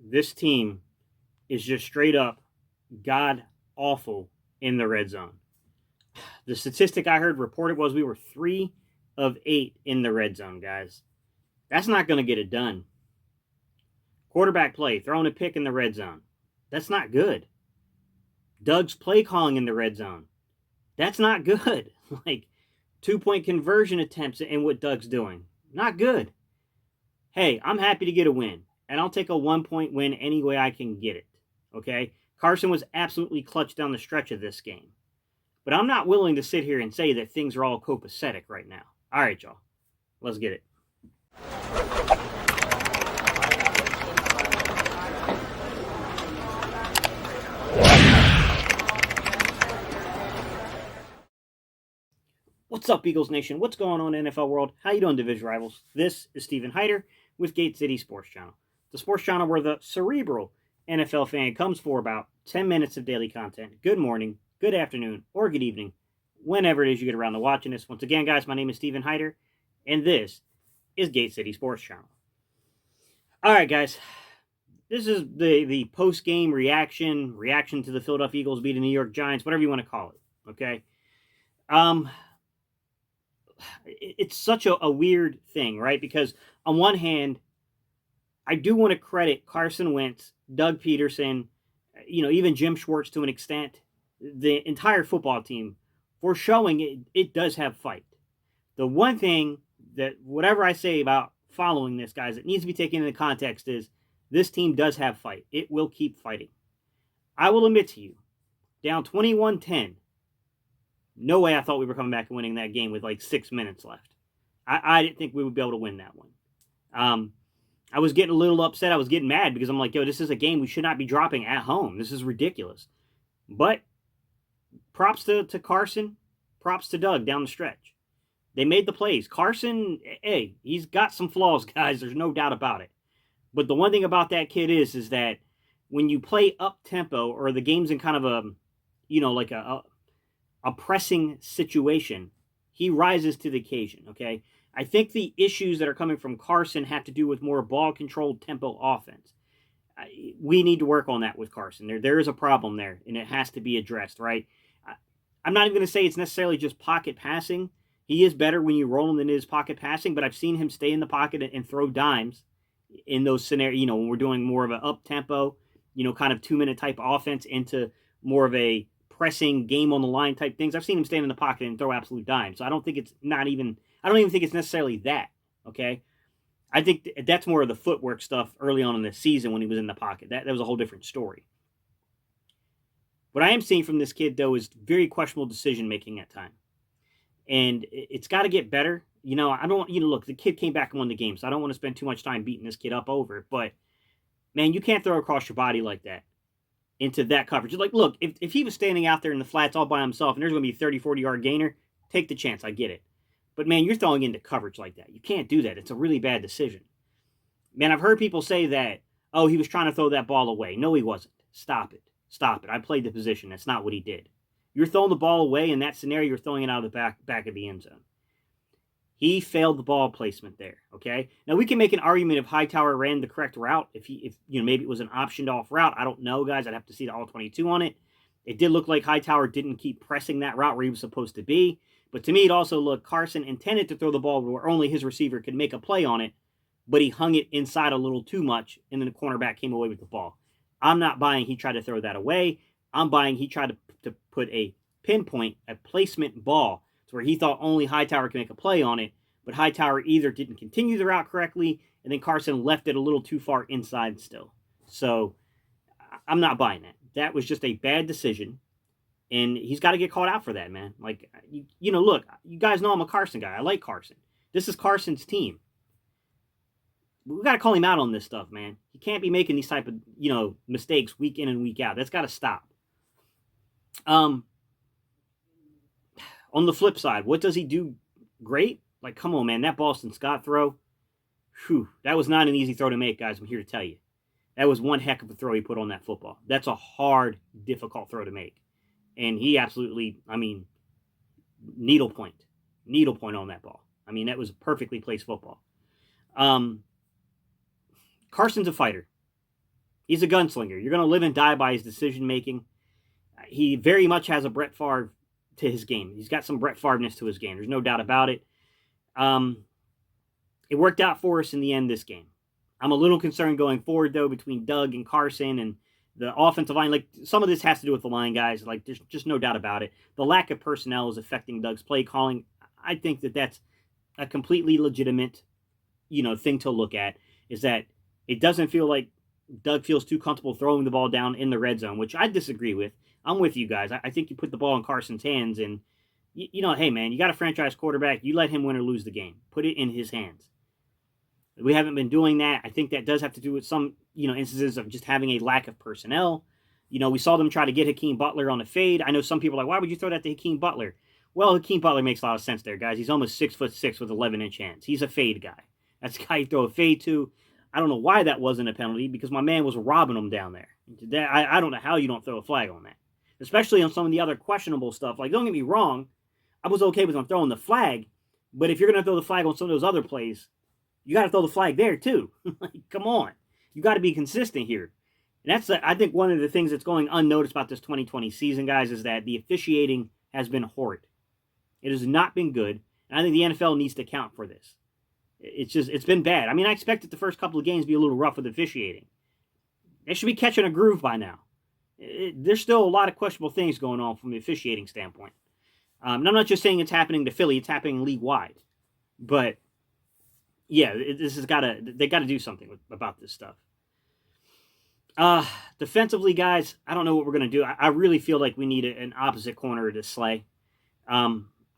this team is just straight up god awful in the red zone. The statistic I heard reported was we were 3 of 8 in the red zone, guys. That's not going to get it done. Quarterback play, throwing a pick in the red zone. That's not good. Doug's play calling in the red zone. That's not good. Like 2-point conversion attempts and what Doug's doing. Not good. Hey, I'm happy to get a win, and I'll take a 1-point win any way I can get it. Okay? Carson was absolutely clutch down the stretch of this game. But I'm not willing to sit here and say that things are all copacetic right now. All right, y'all. Let's get it. What's up, Eagles Nation? What's going on, NFL world? How you doing, division rivals? This is Steven Hyder with Gate City Sports Channel, the sports channel where the cerebral NFL fan comes for about 10 minutes of daily content. Good morning, good afternoon, or good evening, whenever it is you get around to watching this. Once again, guys, my name is Steven Hyder, and this is Gate City Sports Channel. All right, guys. This is the post-game reaction to the Philadelphia Eagles beating the New York Giants, whatever you want to call it, okay? It's such a weird thing, right? Because on one hand, I do want to credit Carson Wentz, Doug Peterson, even Jim Schwartz to an extent, the entire football team for showing it does have fight. The one thing that whatever I say about following this, guys, it needs to be taken into context is this team does have fight. It will keep fighting. I will admit to you, down 21-10, no way I thought we were coming back and winning that game with like 6 minutes left. I didn't think we would be able to win that one. I was getting a little upset. I was getting mad because I'm like, yo, this is a game we should not be dropping at home. This is ridiculous. But props to Carson, props to Doug down the stretch. They made the plays. Carson, hey, he's got some flaws, guys. There's no doubt about it. But the one thing about that kid is that when you play up-tempo or the game's in kind of a pressing situation, he rises to the occasion, okay? I think the issues that are coming from Carson have to do with more ball-controlled tempo offense. We need to work on that with Carson. There is a problem there, and it has to be addressed, right? I'm not even going to say it's necessarily just pocket passing. He is better when you roll him than it is pocket passing, but I've seen him stay in the pocket and throw dimes in those scenarios, when we're doing more of an up-tempo, kind of 2-minute type offense into more of a pressing game on the line type things. I've seen him stand in the pocket and throw absolute dimes. So I don't even think it's necessarily that, okay? I think that's more of the footwork stuff early on in the season when he was in the pocket. That was a whole different story. What I am seeing from this kid, though, is very questionable decision-making at time. And it's got to get better. I don't, look, the kid came back and won the game, so I don't want to spend too much time beating this kid up over it. But, man, you can't throw across your body like that into that coverage. Like, look, if he was standing out there in the flats all by himself and there's going to be a 30, 40-yard gainer, take the chance. I get it. But, man, you're throwing into coverage like that. You can't do that. It's a really bad decision. Man, I've heard people say that, oh, he was trying to throw that ball away. No, he wasn't. Stop it. Stop it. I played the position. That's not what he did. You're throwing the ball away. In that scenario, you're throwing it out of the back of the end zone. He failed the ball placement there, okay? Now, we can make an argument if Hightower ran the correct route, if maybe it was an optioned off route. I don't know, guys. I'd have to see the all-22 on it. It did look like Hightower didn't keep pressing that route where he was supposed to be. But to me, it also looked Carson intended to throw the ball where only his receiver could make a play on it, but he hung it inside a little too much, and then the cornerback came away with the ball. I'm not buying he tried to throw that away. I'm buying he tried to put a pinpoint, a placement ball to where he thought only Hightower could make a play on it, but Hightower either didn't continue the route correctly, and then Carson left it a little too far inside still. So I'm not buying that. That was just a bad decision, and he's got to get called out for that, man. Like, look, you guys know I'm a Carson guy. I like Carson. This is Carson's team. We got to call him out on this stuff, man. He can't be making these type of, mistakes week in and week out. That's got to stop. On the flip side, what does he do great? Like, come on, man. That Boston Scott throw, that was not an easy throw to make, guys. I'm here to tell you. That was one heck of a throw he put on that football. That's a hard, difficult throw to make. And he absolutely, needle point on that ball. That was a perfectly placed football. Carson's a fighter. He's a gunslinger. You're going to live and die by his decision making. He very much has a Brett Favre to his game. He's got some Brett Favre-ness to his game. There's no doubt about it. It worked out for us in the end this game. I'm a little concerned going forward, though, between Doug and Carson and the offensive line. Like, some of this has to do with the line, guys. Like, there's just no doubt about it. The lack of personnel is affecting Doug's play calling. I think that that's a completely legitimate, thing to look at, is that it doesn't feel like Doug feels too comfortable throwing the ball down in the red zone, which I disagree with. I'm with you guys. I think you put the ball in Carson's hands and, hey, man, you got a franchise quarterback. You let him win or lose the game. Put it in his hands. We haven't been doing that. I think that does have to do with some, instances of just having a lack of personnel. We saw them try to get Hakeem Butler on a fade. I know some people are like, why would you throw that to Hakeem Butler? Well, Hakeem Butler makes a lot of sense there, guys. He's almost 6'6" with 11-inch hands. He's a fade guy. That's the guy you throw a fade to. I don't know why that wasn't a penalty, because my man was robbing him down there. I don't know how you don't throw a flag on that, especially on some of the other questionable stuff. Like, don't get me wrong, I was okay with him throwing the flag, but if you're going to throw the flag on some of those other plays, you got to throw the flag there too. Like, come on. You got to be consistent here. And that's, I think, one of the things that's going unnoticed about this 2020 season, guys, is that the officiating has been horrid. It has not been good, and I think the NFL needs to account for this. It's been bad. I mean, I expected the first couple of games to be a little rough with officiating. They should be catching a groove by now. There's still a lot of questionable things going on from the officiating standpoint. And I'm not just saying it's happening to Philly, it's happening league-wide. But, yeah, they got to do something about this stuff. Defensively, guys, I don't know what we're going to do. I really feel like we need an opposite corner to Slay.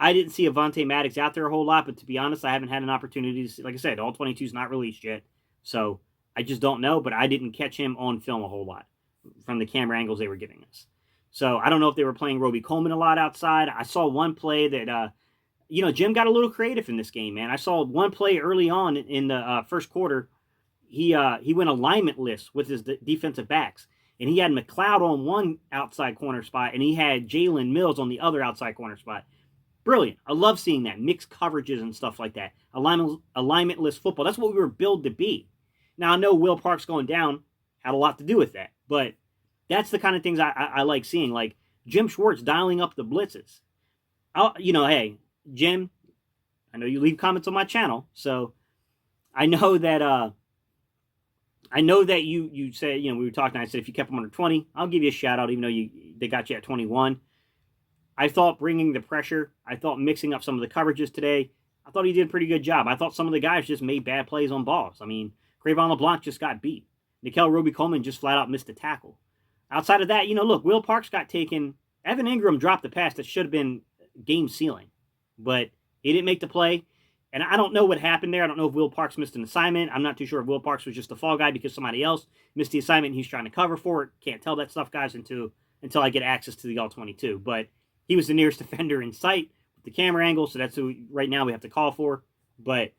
I didn't see Avonte Maddox out there a whole lot, but to be honest, I haven't had an opportunity to see. Like I said, all 22 is not released yet, so I just don't know, but I didn't catch him on film a whole lot from the camera angles they were giving us. So I don't know if they were playing Roby Coleman a lot outside. I saw one play that, Jim got a little creative in this game, man. I saw one play early on in the first quarter. He went alignmentless with his defensive backs, and he had McLeod on one outside corner spot, and he had Jalen Mills on the other outside corner spot. Brilliant. I love seeing that. Mixed coverages and stuff like that. Alignmentless football. That's what we were built to be. Now, I know Will Parks going down had a lot to do with that, but that's the kind of things I like seeing. Like Jim Schwartz dialing up the blitzes. Hey, Jim, I know you leave comments on my channel, so I know that you said, we were talking, I said if you kept them under 20, I'll give you a shout out, even though they got you at 21. I thought bringing the pressure, I thought mixing up some of the coverages today, I thought he did a pretty good job. I thought some of the guys just made bad plays on balls. I mean, Cravon LeBlanc just got beat. Nickel Roby Coleman just flat out missed a tackle. Outside of that, look, Will Parks got taken. Evan Ingram dropped the pass that should have been game sealing, but he didn't make the play. And I don't know what happened there. I don't know if Will Parks missed an assignment. I'm not too sure if Will Parks was just a fall guy because somebody else missed the assignment and he's trying to cover for it. Can't tell that stuff, guys, until I get access to the All-22. But he was the nearest defender in sight with the camera angle, so that's who right now we have to call for. But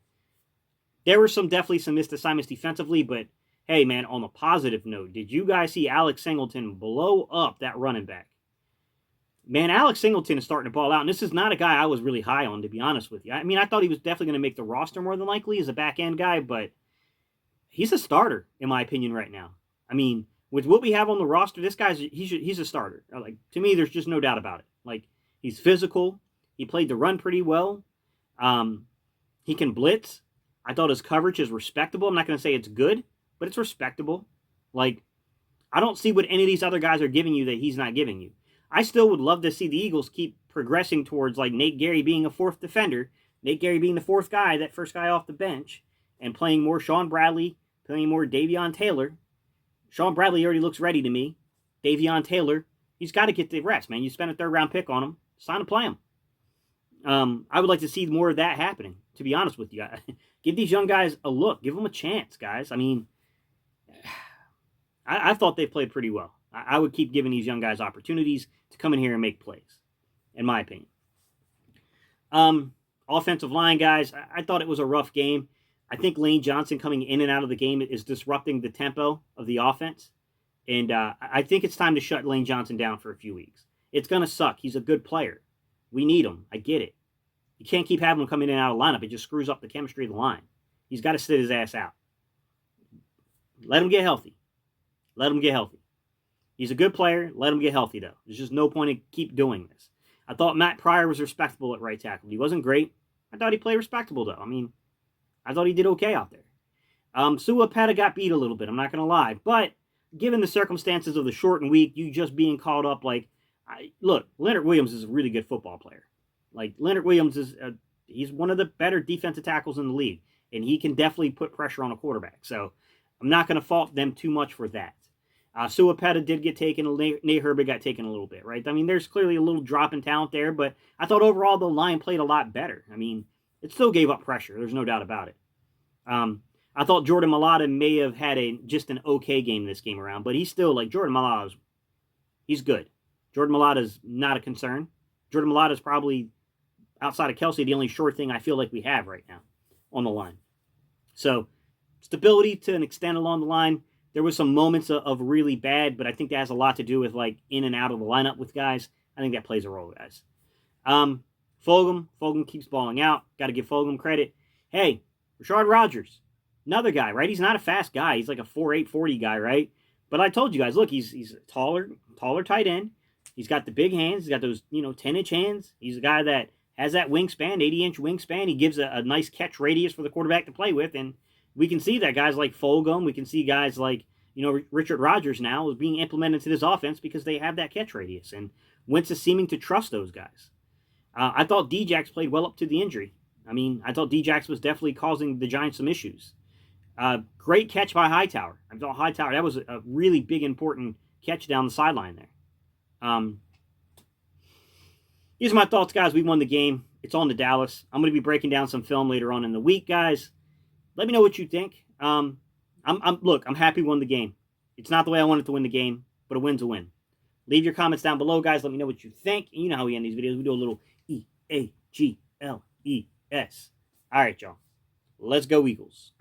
there were definitely some missed assignments defensively. But, hey, man, on a positive note, did you guys see Alex Singleton blow up that running back? Man, Alex Singleton is starting to ball out, and this is not a guy I was really high on, to be honest with you. I mean, I thought he was definitely going to make the roster more than likely as a back-end guy, but he's a starter, in my opinion, right now. I mean, with what we have on the roster, this guy's he's a starter. Like, to me, there's just no doubt about it. Like, he's physical. He played the run pretty well. He can blitz. I thought his coverage is respectable. I'm not going to say it's good, but it's respectable. Like, I don't see what any of these other guys are giving you that he's not giving you. I still would love to see the Eagles keep progressing towards, like, Nate Gary being a fourth defender, Nate Gary being the fourth guy, that first guy off the bench, and playing more Sean Bradley, playing more Davion Taylor. Sean Bradley already looks ready to me. Davion Taylor, he's got to get the rest, man. You spent a third-round pick on him. It's time to play him. I would like to see more of that happening, to be honest with you. Give these young guys a look. Give them a chance, guys. I mean, I thought they played pretty well. I would keep giving these young guys opportunities to come in here and make plays, in my opinion. Offensive line, guys, I thought it was a rough game. I think Lane Johnson coming in and out of the game is disrupting the tempo of the offense. And I think it's time to shut Lane Johnson down for a few weeks. It's going to suck. He's a good player. We need him. I get it. You can't keep having him come in and out of the lineup. It just screws up the chemistry of the line. He's got to sit his ass out. Let him get healthy. Let him get healthy. He's a good player. Let him get healthy, though. There's just no point in keep doing this. I thought Matt Pryor was respectable at right tackle. He wasn't great. I thought he played respectable, though. I mean, I thought he did okay out there. Sua Peta got beat a little bit. I'm not going to lie. But given the circumstances of the shortened week, you just being called up look, Leonard Williams is a really good football player. Like, Leonard Williams he's one of the better defensive tackles in the league, and he can definitely put pressure on a quarterback. So I'm not going to fault them too much for that. Sua Peta did get taken. Nate Herbig got taken a little bit, right? I mean, there's clearly a little drop in talent there, but I thought overall the line played a lot better. I mean, it still gave up pressure. There's no doubt about it. I thought Jordan Mailata may have had just an okay game this game around, but he's still, like, Jordan Mailata, he's good. Jordan Mailata is not a concern. Jordan Mailata is probably, outside of Kelsey, the only sure thing I feel like we have right now on the line. So, stability to an extent along the line. There was some moments of really bad, but I think that has a lot to do with, like, in and out of the lineup with guys. I think that plays a role, guys. Fulgham keeps balling out. Got to give Fulgham credit. Hey, Rashard Rodgers, another guy, right? He's not a fast guy. He's like a 4'8", 40 guy, right? But I told you guys, look, he's a taller tight end. He's got the big hands. He's got those, 10-inch hands. He's a guy that has that wingspan, 80-inch wingspan. He gives a nice catch radius for the quarterback to play with, and we can see that guys like Fulgham, we can see guys like, Richard Rodgers now is being implemented into this offense because they have that catch radius, and Wentz is seeming to trust those guys. I thought Djax played well up to the injury. I mean, I thought Djax was definitely causing the Giants some issues. Great catch by Hightower. I thought Hightower, that was a really big, important catch down the sideline there. These are my thoughts, guys. We won the game. It's on to Dallas. I'm going to be breaking down some film later on in the week, guys. Let me know what you think. I'm happy we won the game. It's not the way I wanted to win the game, but a win's a win. Leave your comments down below, guys. Let me know what you think. And you know how we end these videos. We do a little EAGLES. All right, y'all. Let's go, Eagles.